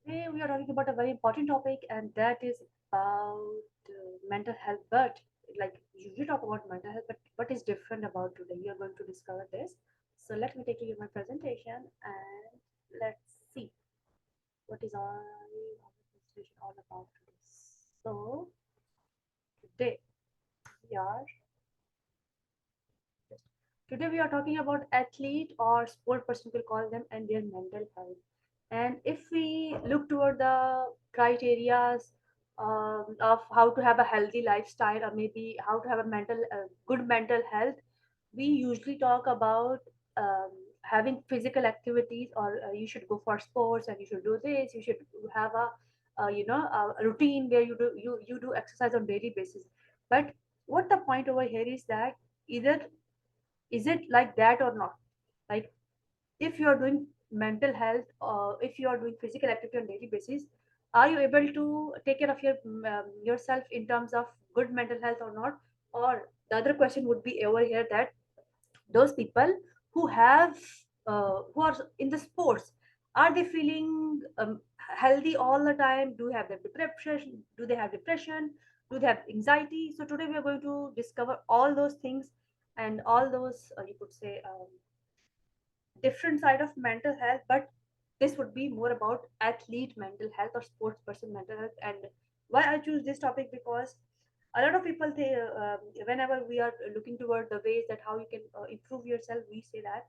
Today we are talking about a very important topic, and that is about mental health. But like usually talk about mental health, but what is different about today? You are going to discover this. So let me take you my presentation and let's see what is our presentation all about today. So today we are today we are talking about athlete or sport person will call them and their mental health. And if we look toward the criteria of how to have a healthy lifestyle or maybe how to have a good mental health, we usually talk about um, having physical activities or you should go for sports and you should do this. You should have a routine where you do exercise on daily basis. But what the point over here is that either is it like that or not? Like if you are doing mental health or if you are doing physical activity on daily basis, are you able to take care of yourself in terms of good mental health or not? Or the other question would be over here that those people who have who are in the sports, are they feeling healthy all the time? Do they have their depression? Do they have depression? Do they have anxiety? So today we are going to discover all those things and all those you could say different side of mental health, but this would be more about athlete mental health or sports person mental health. And why I choose this topic, because a lot of people they whenever we are looking toward the ways that how you can improve yourself, we say that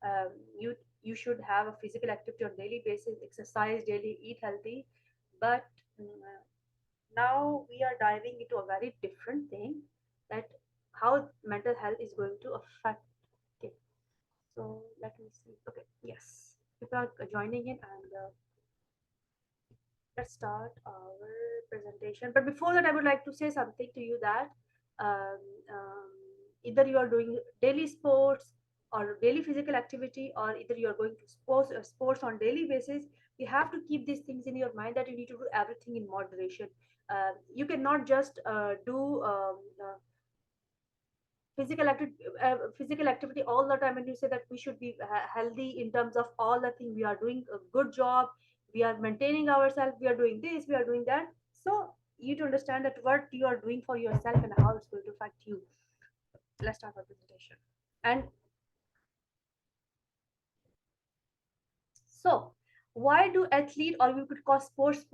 um, you you should have a physical activity on daily basis, exercise daily, eat healthy. But mm, now we are diving into a very different thing, that how mental health is going to affect. Okay, so let me see. Okay, yes, people are joining in, and let's start our presentation. But before that, I would like to say something to you that um, um, either you are doing daily sports or daily physical activity, or either you are going to sports on daily basis. You have to keep these things in your mind that you need to do everything in moderation. You cannot just do physical activity all the time, and you say that we should be healthy in terms of all the thing we are doing a good job, we are maintaining ourselves, we are doing this, we are doing that. So you need to understand that what you are doing for yourself and how it's going to affect you. Let's start our presentation. And so why do athlete, or we could call sports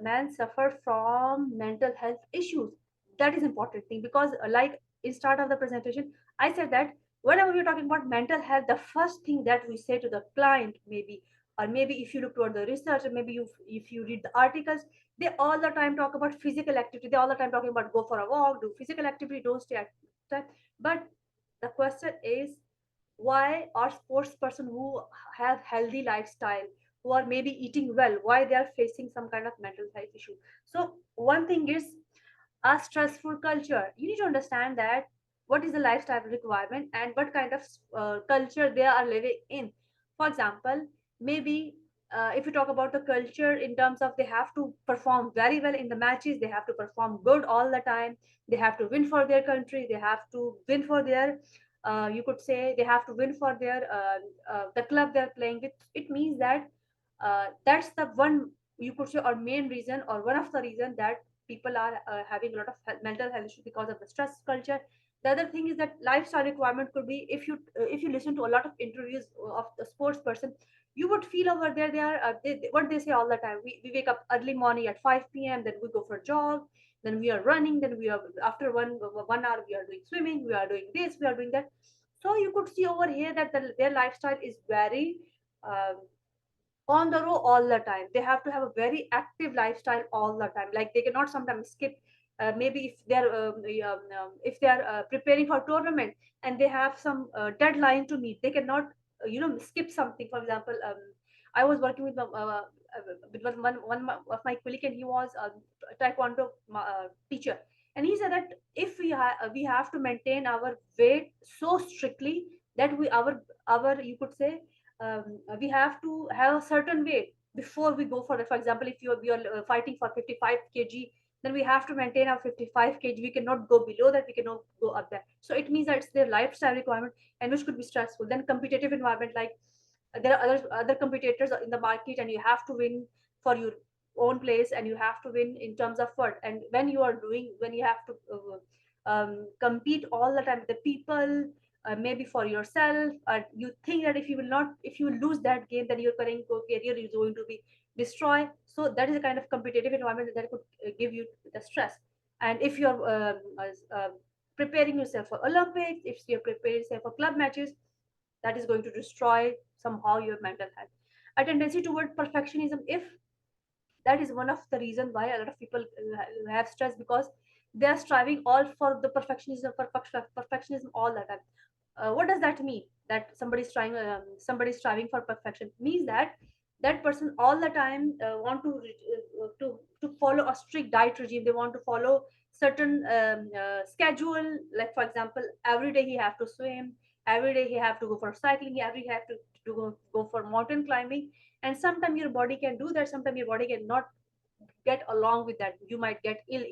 men, suffer from mental health issues? That is important thing, because like in start of the presentation I said that whenever we're talking about mental health, the first thing that we say to the client, maybe, or maybe if you look toward the research, or maybe you if you read the articles, they all the time talk about physical activity, they all the time talking about go for a walk, do physical activity, don't stay at time. But the question is, why are sports person who have healthy lifestyle, who are maybe eating well, why they are facing some kind of mental health issue? So one thing is a stressful culture. You need to understand that what is the lifestyle requirement and what kind of culture they are living in. For example, maybe if you talk about the culture in terms of they have to perform very well in the matches, they have to perform good all the time, they have to win for their country, they have to win for their you could say they have to win for their the club they're playing with. It means that that's the one, you could say, or main reason, or one of the reason that people are having a lot of mental health issues because of the stress culture. The other thing is that lifestyle requirement could be, if you listen to a lot of interviews of the sports person, you would feel over there they are what they say all the time, we wake up early morning at 5 p.m., then we go for a jog, then we are running, then we are after 1 hour we are doing swimming, we are doing this, we are doing that. So you could see over here that their lifestyle is very um, on the road all the time. They have to have a very active lifestyle all the time. Like they cannot sometimes skip. Maybe if they are preparing for tournament and they have some deadline to meet, they cannot skip something. For example, I was working with one of my colleague, and he was a taekwondo teacher, and he said that if we have to maintain our weight so strictly that our you could say we have to have a certain weight before we go for it. For example, if we are fighting for 55 kg, then we have to maintain our 55 kg. We cannot go below that. We cannot go up there. So it means that it's their lifestyle requirement, and which could be stressful. Then competitive environment, like there are other competitors in the market, and you have to win for your own place, and you have to win in terms of what. And when you have to compete all the time with the people, maybe for yourself, you think that if you lose that game, then your career is going to be destroyed. So that is a kind of competitive environment that could give you the stress. And if you're preparing yourself for Olympics, if you're preparing yourself for club matches, that is going to destroy somehow your mental health. A tendency toward perfectionism, if that is one of the reasons why a lot of people have stress, because they are striving all for the perfectionism all the time. What does that mean? That somebody striving for perfection means that that person all the time want to follow a strict diet regime. They want to follow certain schedule. Like for example, every day he have to swim, every day he have to go for cycling, every have to go for mountain climbing. And sometimes your body can do that, sometimes your body cannot get along with that. You might get ill.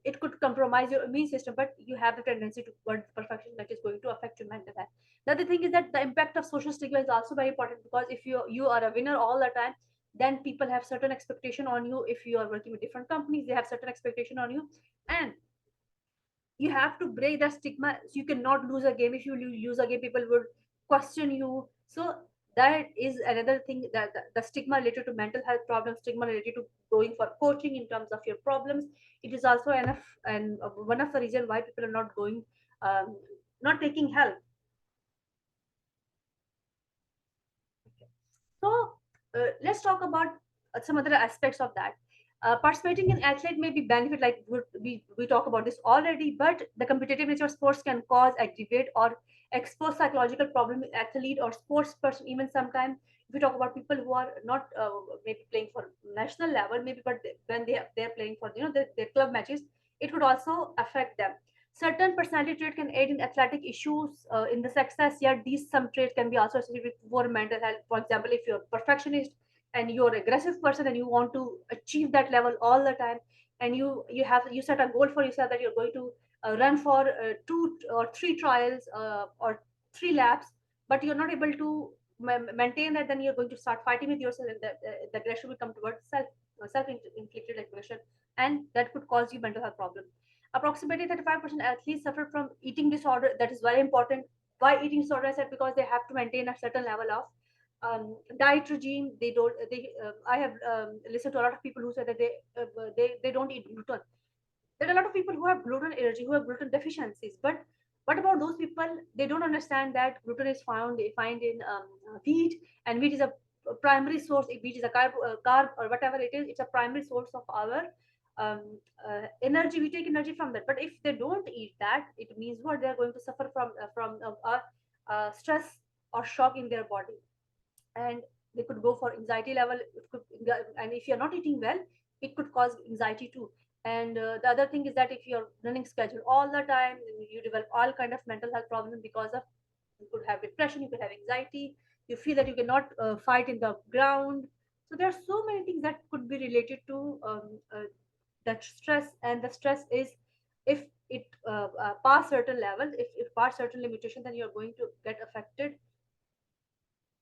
It could compromise your immune system, but you have the tendency to towards perfection that is going to affect your mental health. The other thing is that the impact of social stigma is also very important, because if you are a winner all the time, then people have certain expectation on you. If you are working with different companies, they have certain expectation on you, and you have to break that stigma. You cannot lose a game. If you lose a game, people would question you. So that is another thing, that the stigma related to mental health problems, stigma related to going for coaching in terms of your problems, it is also enough, and one of the reason why people are not going, not taking help. So let's talk about some other aspects of that. Participating in athlete may be benefit, like we talk about this already, but the competitive nature of sports can cause aggravate or expose psychological problem in athlete or sports person. Even sometimes, if we talk about people who are not maybe playing for national level, maybe, but when they're playing for their club matches, it would also affect them. Certain personality trait can aid in athletic issues in the success, yet these some traits can be also associated with poor mental health. For example, if you're a perfectionist and you're an aggressive person and you want to achieve that level all the time, and you set a goal for yourself that you're going to run for 2 or 3 trials or 3 laps, but you're not able to maintain that, then you're going to start fighting with yourself, and the aggression will come towards self-inflicted aggression, and that could cause you mental health problems. Approximately 35% athletes suffer from eating disorder. That is very important. Why eating disorder? I said because they have to maintain a certain level of diet regime. They don't. I have listened to a lot of people who say that they don't eat gluten. There are a lot of people who have gluten allergy, who have gluten deficiencies. But what about those people? They don't understand that gluten is found. They find in wheat, and wheat is a primary source. Wheat is a carb or whatever it is. It's a primary source of our energy. We take energy from that. But if they don't eat that, it means what they are going to suffer from stress or shock in their body, and they could go for anxiety level. It could, and if you're not eating well, it could cause anxiety too. And the other thing is that if you're running schedule all the time, you develop all kind of mental health problems because of, you could have depression, you could have anxiety, you feel that you cannot fight in the ground. So there are so many things that could be related to that stress. And the stress is, if it pass certain level, if pass certain limitation, then you're going to get affected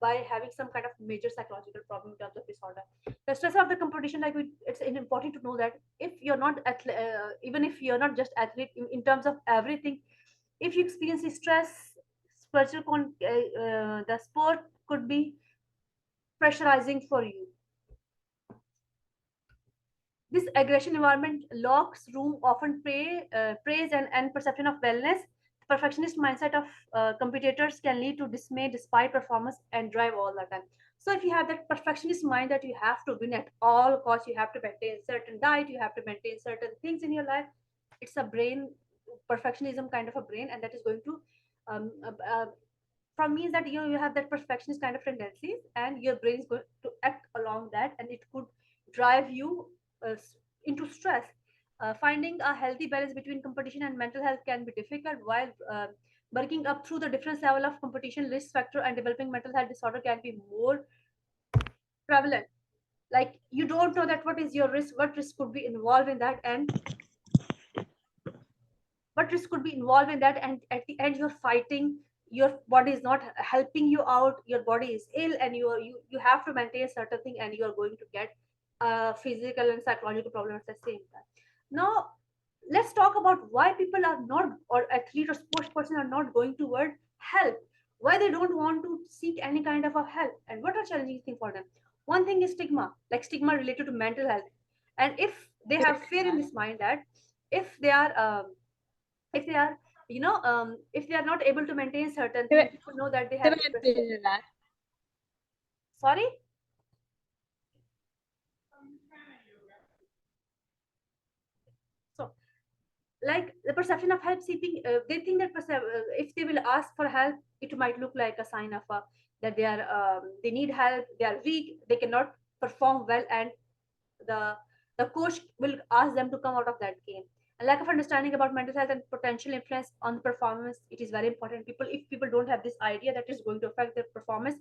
by having some kind of major psychological problem in terms of disorder. The stress of the competition, like it's important to know that if you're not even if you're not just athlete, in terms of everything, if you experience stress, the sport could be pressurizing for you. This aggression environment locks room often praise and perception of wellness. The perfectionist mindset of competitors can lead to dismay despite performance and drive all the time. So if you have that perfectionist mind that you have to win at all costs, you have to maintain certain diet, you have to maintain certain things in your life, it's a brain perfectionism kind of a brain, and that is going to um, uh, uh, from means that you have that perfectionist kind of tendencies, and your brain is going to act along that, and it could drive you into stress. Finding a healthy balance between competition and mental health can be difficult, while working up through the different level of competition risk factor and developing mental health disorder can be more prevalent. Like you don't know that what is your risk, what risk could be involved in that, and what risk could be involved in that, and at the end you're fighting, your body is not helping you out, your body is ill, and you have to maintain certain thing, and you are going to get physical and psychological problems at the same time. Now let's talk about why people are not, or athlete or sports person are not going toward help, why they don't want to seek any kind of a help, and what are challenging thing for them. One thing is stigma, like stigma related to mental health. And if they have fear in this mind that if they are if they are if they are not able to maintain certain things, people know that they have depression. Sorry. So like the perception of help seeking, they think that if they will ask for help, it might look like a sign of that they are they need help, they are weak, they cannot perform well, and the the coach will ask them to come out of that game. And lack of understanding about mental health and potential influence on the performance, it is very important. People, if people don't have this idea that is going to affect their performance,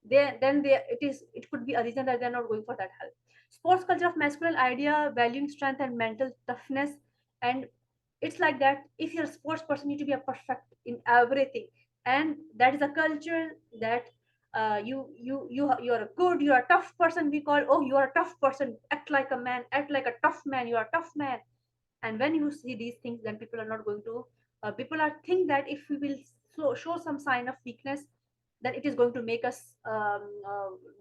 then it could be a reason that they're not going for that help. Sports culture of masculine idea valuing strength and mental toughness, and it's like that if you're a sports person, you need to be a perfect in everything, and that is a culture that you're a good, you're a tough person. We call, oh, you are a tough person, act like a man, act like a tough man, you are a tough man. And when you see these things, then people are not going to people are think that if we will show some sign of weakness, then it is going to make us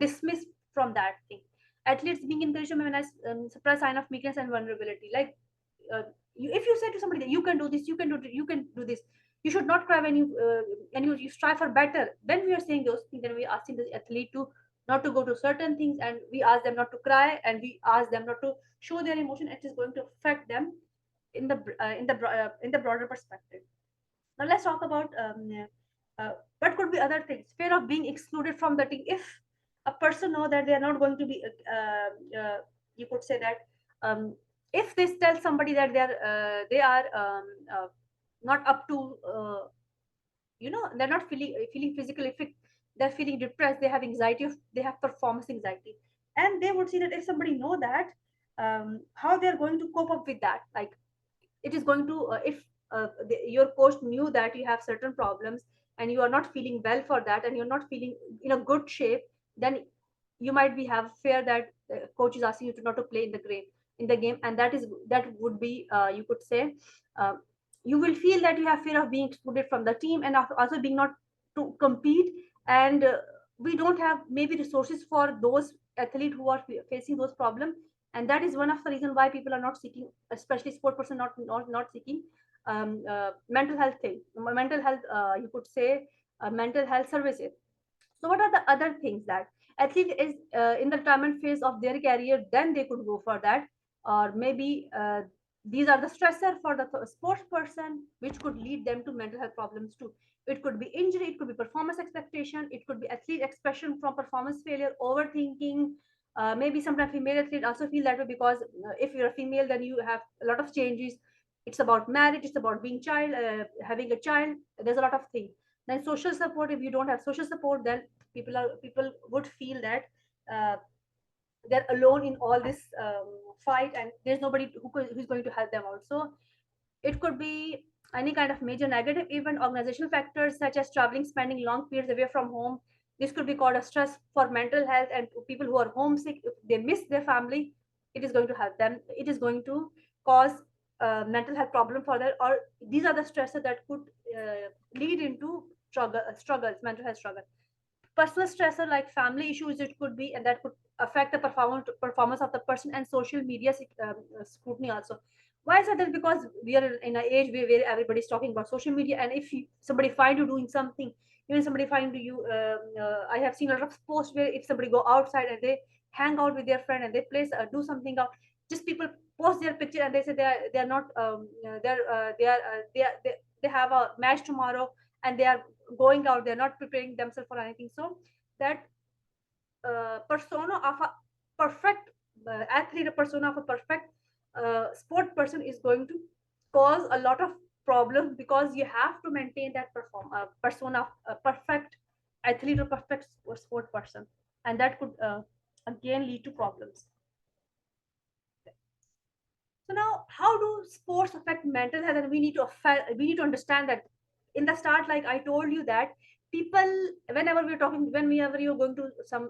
dismiss from that thing. Athletes being encouraged to recognize surprise sign of weakness and vulnerability, like if you say to somebody that you can do this, you can do this, you should not cry when you strive for better. When we are saying those things, then we are asking the athlete to not to go to certain things, and we ask them not to cry, and we ask them not to show their emotion. It is going to affect them in the broader perspective. Now let's talk about what could be other things. Fear of being excluded from the team. If a person know that they are not going to be, you could say that if they tell somebody that they are not up to, they're not feeling physically fit, they're feeling depressed, they have anxiety, they have performance anxiety, and they would see that if somebody know that, how they're going to cope up with that. Like it is going to if your coach knew that you have certain problems and you are not feeling well for that, and you're not feeling in a good shape, then you might be have fear that coach is asking you to not to play in the game, and that would be you could say uh, you will feel that you have fear of being excluded from the team, and also being not to compete. And we don't have maybe resources for those athletes who are facing those problems, and that is one of the reasons why people are not seeking, especially sport person, not seeking mental health thing, mental health you could say mental health services. So what are the other things that athlete is in the retirement phase of their career, then they could go for that, or maybe these are the stressor for the sports person, which could lead them to mental health problems too. It could be injury, it could be performance expectation, it could be athlete expression from performance failure, overthinking. Maybe sometimes female athlete also feel that way, because if you're a female, then you have a lot of changes. It's about marriage, it's about being child, having a child. There's a lot of things. Then social support, if you don't have social support, then people would feel that uh, they're alone in all this fight, and there's nobody who's going to help them out. So it could be any kind of major negative event, organizational factors such as traveling, spending long periods away from home. This could be called a stress for mental health, and people who are homesick, if they miss their family, it is going to help them. It is going to cause mental health problem for them, or these are the stresses that could lead into struggles, mental health struggle. Personal stressor like family issues, it could be, and that could affect the performance of the person, and social media scrutiny also. Why is that? Because we are in an age where everybody's talking about social media, and if somebody find you doing something, even somebody find you I have seen a lot of posts where if somebody go outside and they hang out with their friend and they place do something out, just people post their picture and they say they are not they have a match tomorrow, and they are going out, they're not preparing themselves for anything. So that persona of a perfect athlete, a persona of a perfect sport person is going to cause a lot of problems, because you have to maintain that persona of a perfect athlete or perfect sport person, and that could again lead to problems. So now, how do sports affect mental health? And we need to understand that in the start, like I told you that people, whenever we're talking, whenever you're going to some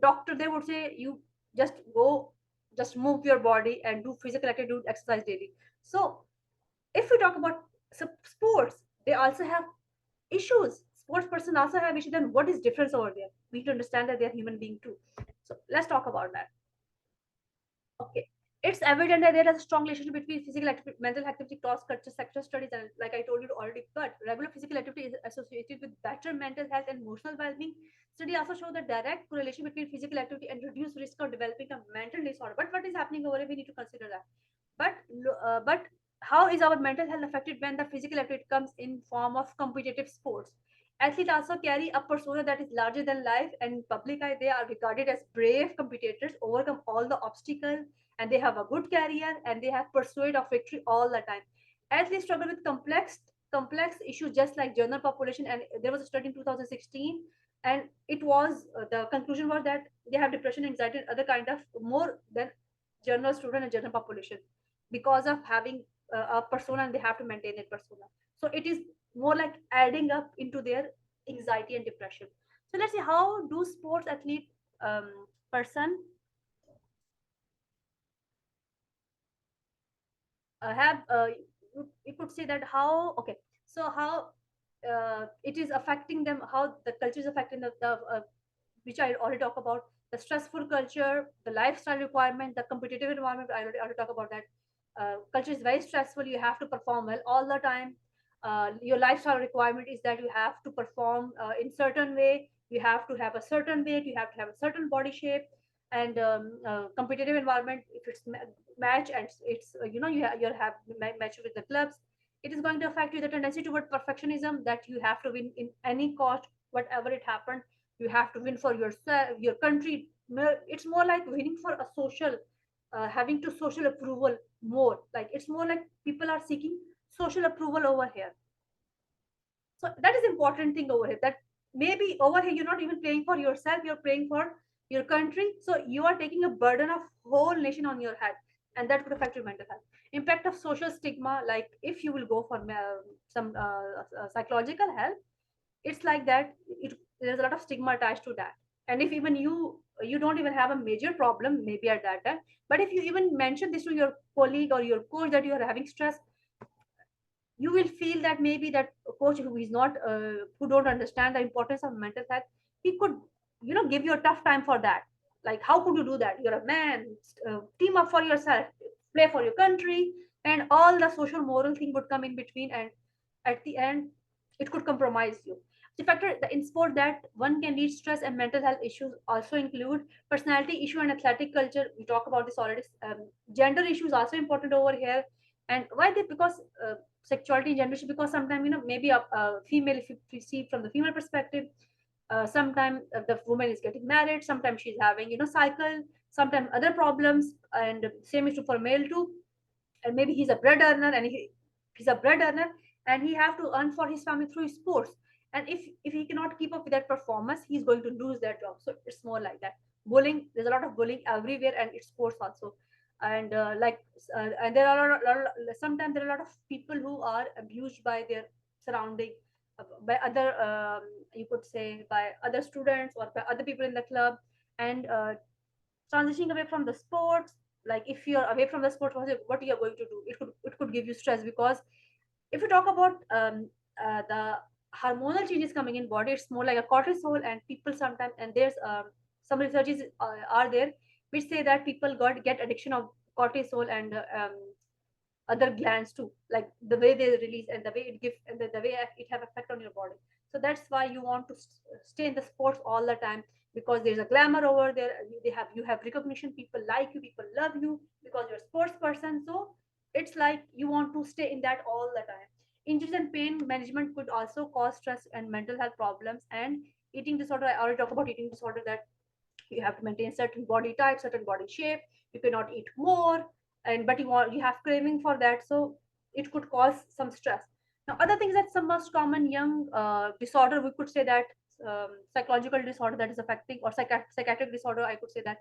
doctor, they would say you just go, just move your body and do physical activity, do exercise daily. So if we talk about sports, they also have issues. Sports person also have issues. Then what is difference over there? We need to understand that they're human being too. So let's talk about that. Okay. It's evident that there is a strong relationship between physical activity, mental activity, cross culture sector studies, and like I told you already, but regular physical activity is associated with better mental health and emotional well-being. Study also show the direct correlation between physical activity and reduced risk of developing a mental disorder. But what is happening over here? We need to consider that. But how is our mental health affected when the physical activity comes in form of competitive sports? Athletes also carry a persona that is larger than life, and in public eye they are regarded as brave competitors, overcome all the obstacles, and they have a good career and they have pursuit of victory all the time. Athletes struggle with complex issues just like general population, and there was a study in 2016, and it was the conclusion was that they have depression, anxiety, and other kind of more than general student and general population because of having a persona, and they have to maintain a persona. So it is more like adding up into their anxiety and depression. So let's see, how do sports athlete person have you could say that how, okay, so how it is affecting them, how the culture is affecting the which I already talk about, the stressful culture, the lifestyle requirement, the competitive environment. I already talk about that. Culture is very stressful. You have to perform well all the time. Your lifestyle requirement is that you have to perform in certain way. You have to have a certain weight. You have to have a certain body shape. And competitive environment, if it's match and it's you have match with the clubs, it is going to affect you the tendency toward perfectionism, that you have to win in any cost, whatever it happened. You have to win for yourself, your country. It's more like winning for a social, having to social approval more. Like it's more like people are seeking social approval over here. So that is important thing over here. That maybe over here you're not even playing for yourself, you're playing for your country. So you are taking a burden of whole nation on your head, and that could affect your mental health. Impact of social stigma, like if you will go for some psychological help, it's like that there's a lot of stigma attached to that. And if even you don't even have a major problem maybe at that time, but if you even mention this to your colleague or your coach that you are having stress, you will feel that maybe that coach who is not who don't understand the importance of mental health, he could give you a tough time for that. Like how could you do that? You're a man. Team up for yourself, play for your country, and all the social moral thing would come in between, and at the end it could compromise you. The factor in sport that one can lead stress and mental health issues also include personality issue and athletic culture. We talk about this already. Gender issues also important over here. And why they? Because sexuality and gender, because sometimes maybe a female, if you see from the female perspective, sometimes the woman is getting married, sometimes she's having cycle, sometimes other problems, and same is true for male too. And maybe he's a bread earner, and he's a bread earner, and he have to earn for his family through his sports. And if he cannot keep up with that performance, he's going to lose that job. So it's more like that. Bullying, there's a lot of bullying everywhere, and it's sports also. And and there are sometimes there are a lot of people who are abused by their surrounding, by other you could say by other students or by other people in the club. And transitioning away from the sports, like if you're away from the sport, what you're going to do, it could give you stress. Because if you talk about the hormonal changes coming in body, it's more like a cortisol. And people sometimes, and there's some researches are there which say that people get addiction of cortisol and other glands too, like the way they release and the way it gives and the way it have effect on your body. So that's why you want to stay in the sports all the time, because there's a glamour over there. You have recognition, people like you, people love you because you're a sports person. So it's like you want to stay in that all the time. Injuries and pain management could also cause stress and mental health problems. And eating disorder, I already talked about eating disorder, that you have to maintain certain body type, certain body shape. You cannot eat more, and but you have craving for that. So it could cause some stress. Now other things, that some most common young disorder, we could say that psychological disorder that is affecting, or psychiatric disorder, I could say that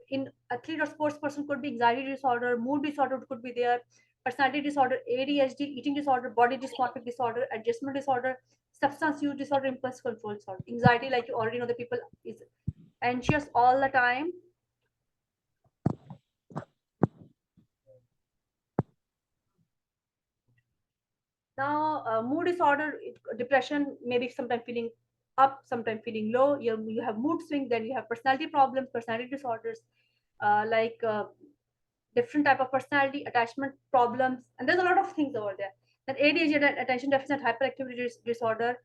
in athlete or sports person, could be anxiety disorder, mood disorder could be there, personality disorder, ADHD, eating disorder, body dysmorphic disorder, adjustment disorder, substance use disorder, impulse control disorder, anxiety, like you already know, the people is anxious all the time. Now, mood disorder, depression, maybe sometimes feeling up, sometimes feeling low. You have mood swing, then you have personality problems, personality disorders, like different type of personality, attachment problems, and there's a lot of things over there. Then ADHD, attention deficit hyperactivity disorder,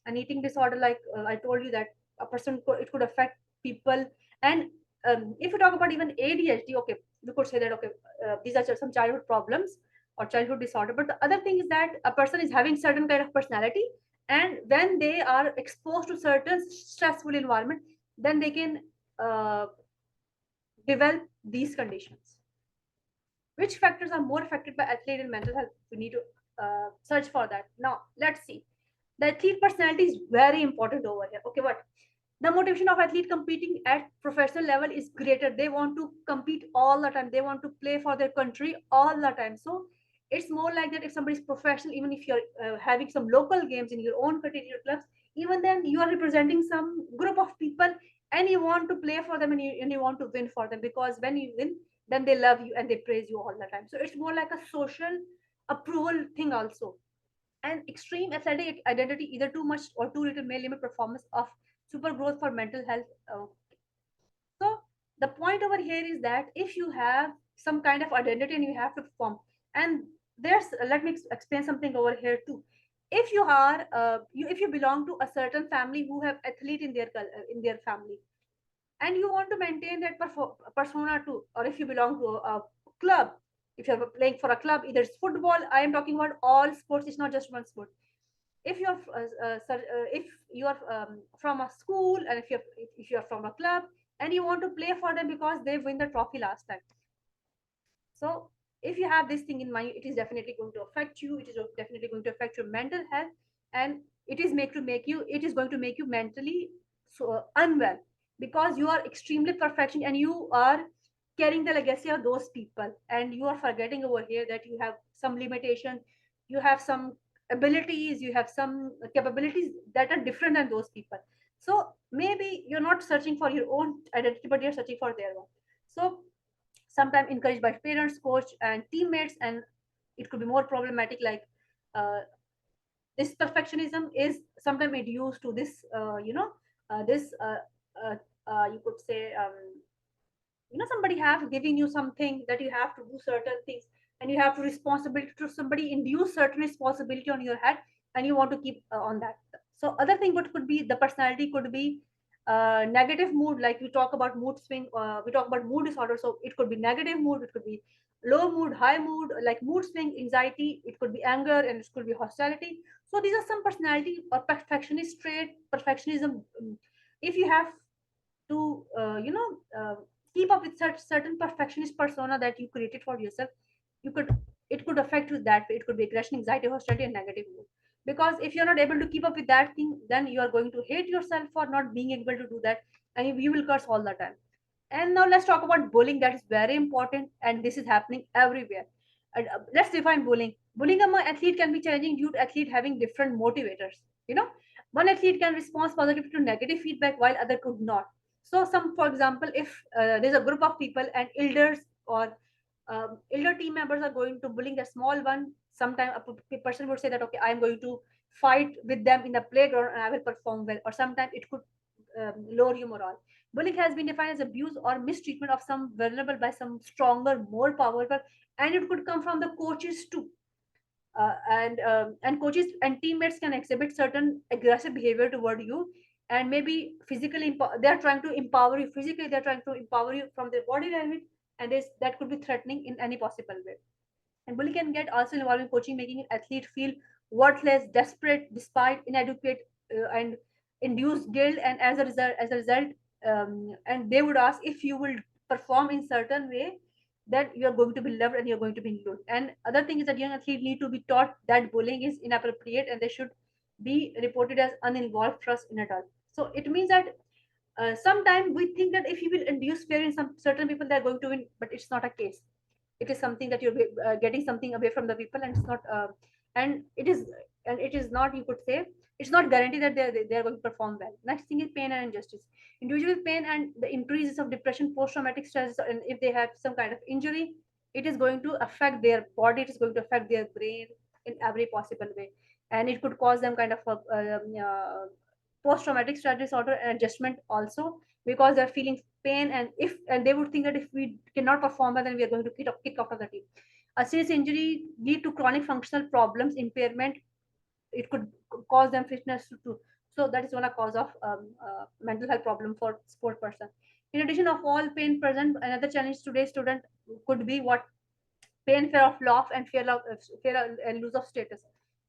an eating disorder, like I told you that a person it could affect people. And if you talk about even ADHD, okay, we could say that okay, these are some childhood problems or childhood disorder. But the other thing is that a person is having certain kind of personality, and when they are exposed to certain stressful environment, then they can uh, develop these conditions. Which factors are more affected by athlete and mental health? We need to search for that. Now, let's see. The athlete personality is very important over here. Okay, what? The motivation of athlete competing at professional level is greater. They want to compete all the time. They want to play for their country all the time. So it's more like that if somebody is professional, even if you're having some local games in your own country, in your clubs, even then you are representing some group of people and you want to play for them, and you want to win for them, because when you win, then they love you and they praise you all the time. So it's more like a social approval thing also. And extreme athletic identity, either too much or too little, may limit performance of super growth for mental health. So the point over here is that if you have some kind of identity and you have to perform, and there's let me explain something over here too. If you are if you belong to a certain family who have athlete in their family, and you want to maintain that persona too, or if you belong to a club, if you're playing for a club, either it's football, I am talking about all sports, it's not just one sport. If you're if you are from a school, and if you're from a club and you want to play for them because they win the trophy last time, so if you have this thing in mind, it is definitely going to affect you, it is definitely going to affect your mental health, and it is going to make you mentally so unwell, because you are extremely perfection and you are carrying the legacy of those people, and you are forgetting over here that you have some limitation, you have some abilities, you have some capabilities that are different than those people. So maybe you're not searching for your own identity, but you're searching for their own. So sometimes encouraged by parents, coach, and teammates, and it could be more problematic, like uh, this perfectionism is sometimes reduced to this this uh, you could say somebody have giving you something that you have to do certain things, and you have to responsibility to somebody induce certain responsibility on your head, and you want to keep on that. So other thing what could be, the personality could be negative mood, like we talk about mood swing, we talk about mood disorder, so it could be negative mood, it could be low mood, high mood, like mood swing, anxiety, it could be anger, and it could be hostility. So these are some personality or perfectionist trait, perfectionism. If you have to keep up with certain perfectionist persona that you created for yourself, you could it could affect you that way. It could be aggression, anxiety, hostility, and negative mood. Because if you're not able to keep up with that thing, then you are going to hate yourself for not being able to do that, and you will curse all the time. And now let's talk about bullying. That is very important, and this is happening everywhere. And let's define bullying. Bullying among athlete can be challenging due to athlete having different motivators. You know, one athlete can respond positively to negative feedback while other could not. So, some, for example, if there's a group of people and elders or elder team members are going to bullying the small one, sometimes a person would say that okay, I'm going to fight with them in the playground and I will perform well. Or sometimes it could lower your morale. Bullying has been defined as abuse or mistreatment of some vulnerable by some stronger, more powerful, and it could come from the coaches too. And coaches and teammates can exhibit certain aggressive behavior toward you, and maybe physically they are trying to empower you physically, they're trying to empower you from their body language, and that could be threatening in any possible way. And bullying can get also involving coaching, making an athlete feel worthless, desperate, despite inadequate, and induce guilt. And as a result, and they would ask if you will perform in certain way, that you are going to be loved and you're going to be included. And other thing is that young athlete need to be taught that bullying is inappropriate and they should be reported as uninvolved trust in adult. So it means that sometimes we think that if you will induce fear in some certain people, they're going to win, but it's not a case. It is something that you're getting something away from the people, and it's not and it is and it is not, you could say, it's not guaranteed that they're going to perform well. Next thing is pain and injustice. Individual pain and the increases of depression, post-traumatic stress, and if they have some kind of injury, it is going to affect their body, it is going to affect their brain in every possible way, and it could cause them kind of a post-traumatic stress disorder and adjustment also, because they're feeling pain, and they would think that if we cannot perform well, then we are going to kick off of the team. A serious injury lead to chronic functional problems, impairment. It could cause them fitness to. So that is one of cause of mental health problem for sport person. In addition of all pain present, another challenge today's student could be what pain, fear of loss, and and lose of status.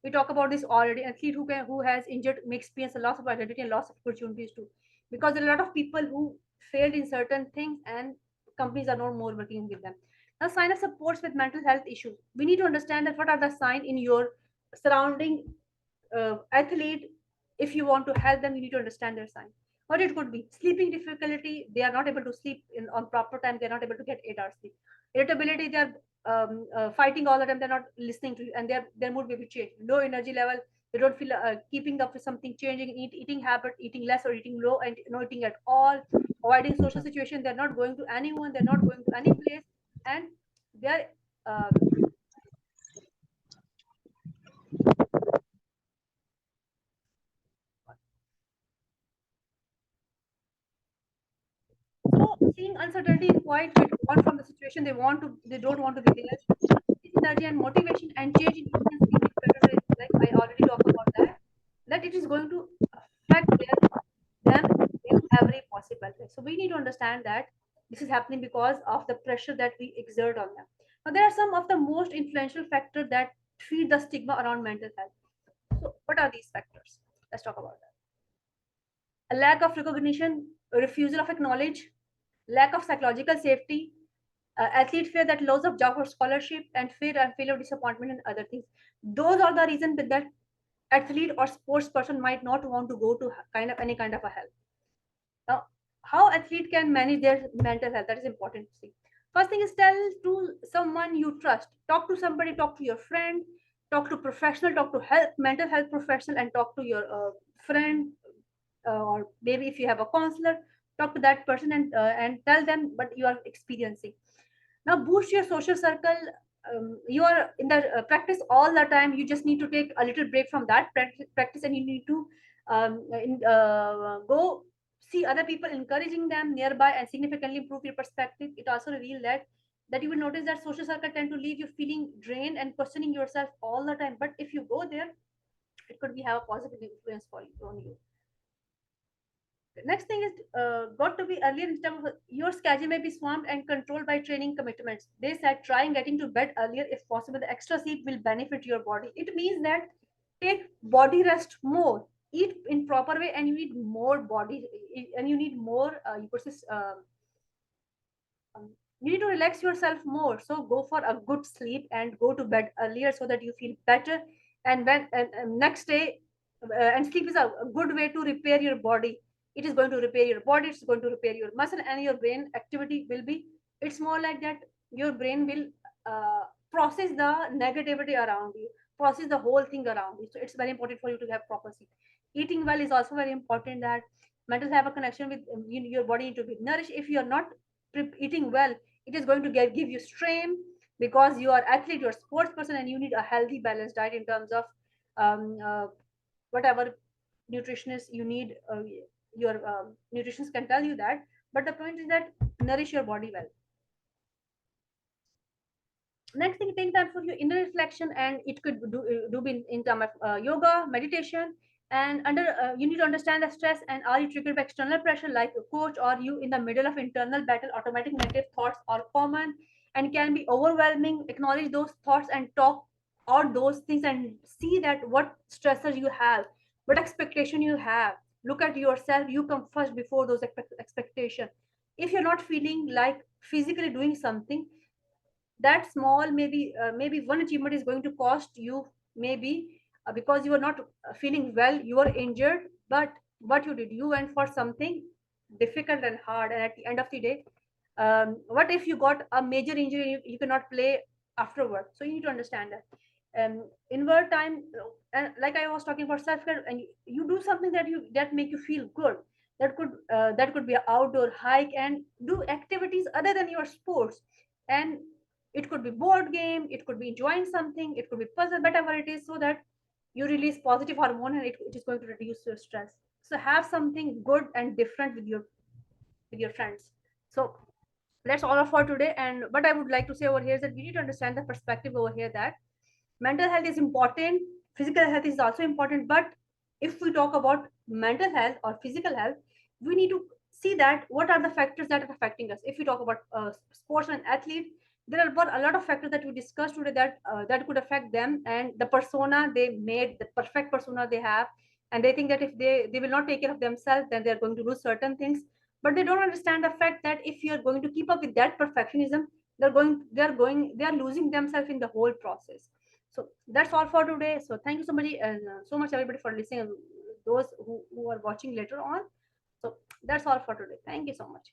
We talk about this already. An athlete who has injured may experience a loss of identity and loss of opportunities too, because there are a lot of people who failed in certain things, and companies are no more working with them. Now, sign of supports with mental health issues. We need to understand that what are the sign in your surrounding athlete. If you want to help them, you need to understand their sign. What it could be: sleeping difficulty, they are not able to sleep on proper time, they are not able to get 8 hours sleep. Irritability, they are fighting all the time, they're not listening to you, and their mood may be changed. Low energy level, they don't feel keeping up with something changing. Eating habit, eating less or eating low, and no eating at all. Avoiding social situation, they're not going to anyone, they're not going to any place, and they're so seeing uncertainty in quiet, withdrawn from the situation, they don't want to be there. This energy and motivation and change in human sleep patterns, like I already talked about that it is going to affect them in every possible way. So we need to understand that this is happening because of the pressure that we exert on them. Now, there are some of the most influential factors that feed the stigma around mental health. So, what are these factors? Let's talk about that. A lack of recognition, a refusal of acknowledge, lack of psychological safety, athlete fear that loss of job or scholarship, and fear and failure, disappointment, and other things. Those are the reasons that athlete or sports person might not want to go to kind of any kind of a help. Now, how athlete can manage their mental health, that is important to see. First thing is, tell to someone you trust. Talk to somebody, talk to your friend, talk to professional, talk to health, mental health professional, and talk to your friend, or maybe if you have a counselor, talk to that person, and tell them what you are experiencing. Now, boost your social circle. You are in the practice all the time, you just need to take a little break from that practice, and you need to go see other people, encouraging them nearby, and significantly improve your perspective. It also reveals that you will notice that social circle tend to leave you feeling drained and questioning yourself all the time, but if you go there, it could be have a positive influence for you on you. Next thing is, got to be earlier in terms of your schedule may be swamped and controlled by training commitments. They said try and getting to bed earlier if possible. The extra sleep will benefit your body. It means that take body rest more, eat in proper way, and you need more body, and you need more. You persist. You need to relax yourself more. So go for a good sleep and go to bed earlier so that you feel better. And when and next day, and sleep is a good way to repair your body. It is going to repair your body. It's going to repair your muscle, and your brain activity will be. It's more like that. Your brain will process the negativity around you, process the whole thing around you. So it's very important for you to have proper sleep. Eating well is also very important. That mental have a connection with your body need to be nourished. If you are not eating well, it is going to give you strain, because you are athlete, you're a sports person, and you need a healthy balanced diet in terms of whatever nutritionist you need. Your nutritionist can tell you that, but the point is that nourish your body well. Next thing, take time for your inner reflection, and it could do be in terms of yoga, meditation. And under you need to understand the stress, and are you triggered by external pressure like a coach, or you in the middle of internal battle? Automatic negative thoughts are common and can be overwhelming. Acknowledge those thoughts and talk out those things, and see that what stressors you have, what expectation you have. Look at yourself, you come first before those expectation. If you're not feeling like physically doing something, that small, maybe one achievement is going to cost you, maybe because you are not feeling well, you are injured, but what you did, you went for something difficult and hard, and at the end of the day, What if you got a major injury and you cannot play afterward? So you need to understand that. Inward time, and like I was talking about self-care, and you do something that make you feel good. That could be an outdoor hike, and do activities other than your sports. And it could be board game, it could be enjoying something, it could be puzzle, whatever it is, so that you release positive hormone, and it is going to reduce your stress. So have something good and different with your friends. So that's all for today. And what I would like to say over here is that we need to understand the perspective over here, that mental health is important, physical health is also important. But if we talk about mental health or physical health, we need to see that what are the factors that are affecting us. If we talk about sports and athletes, there are a lot of factors that we discussed today that could affect them, and the persona they made, the perfect persona they have. And they think that if they will not take care of themselves, then they're going to lose certain things. But they don't understand the fact that if you're going to keep up with that perfectionism, they are losing themselves in the whole process. So that's all for today. So thank you so much, and so much everybody for listening, and those who are watching later on. So that's all for today. Thank you so much.